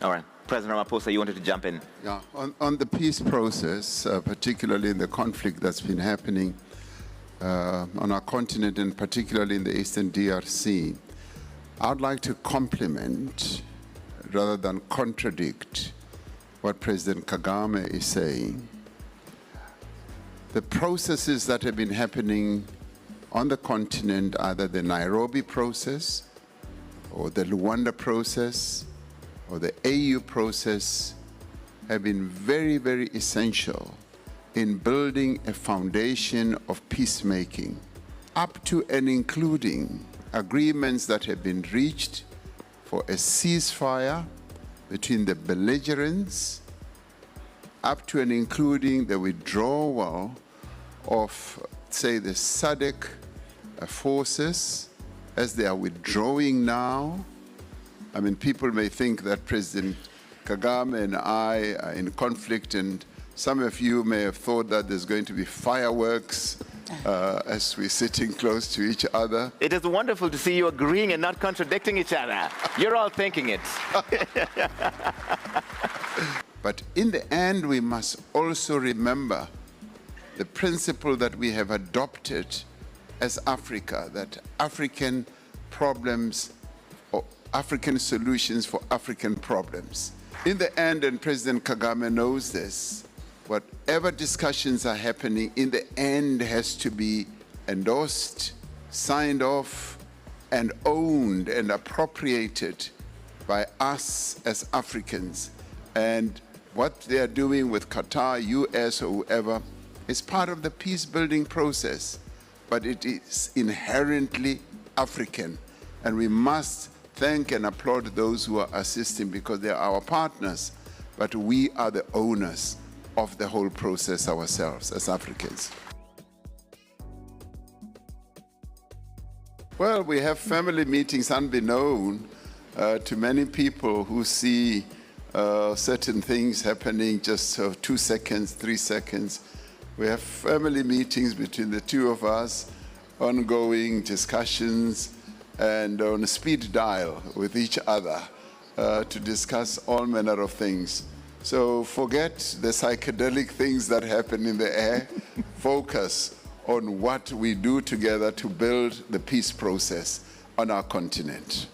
All right. President Ramaphosa, you wanted to jump in. Yeah, on the peace process, particularly in the conflict that's been happening on our continent and particularly in the Eastern DRC, I'd like to compliment rather than contradict what President Kagame is saying. The processes that have been happening on the continent, either the Nairobi process or the Luanda process or the AU process, have been very, very essential in building a foundation of peacemaking, up to and including agreements that have been reached for a ceasefire between the belligerents, up to and including the withdrawal of, say, the SADC forces as they are withdrawing now. I mean, people may think that President Kagame and I are in conflict, and some of you may have thought that there's going to be fireworks as we're sitting close to each other. It is wonderful to see you agreeing and not contradicting each other. You're all thinking it. But in the end, we must also remember the principle that we have adopted as Africa, that African problems or African solutions for African problems. In the end, and President Kagame knows this, whatever discussions are happening, in the end has to be endorsed, signed off, and owned and appropriated by us as Africans. And what they are doing with Qatar, US, or whoever is part of the peace-building process, but it is inherently African. And we must thank and applaud those who are assisting because they are our partners, but we are the owners of the whole process ourselves as Africans. Well, we have family meetings unbeknown to many people who see certain things happening just 2 seconds, 3 seconds. We have family meetings between the two of us, ongoing discussions, and on a speed dial with each other to discuss all manner of things. So forget the psychedelic things that happen in the air. Focus on what we do together to build the peace process on our continent.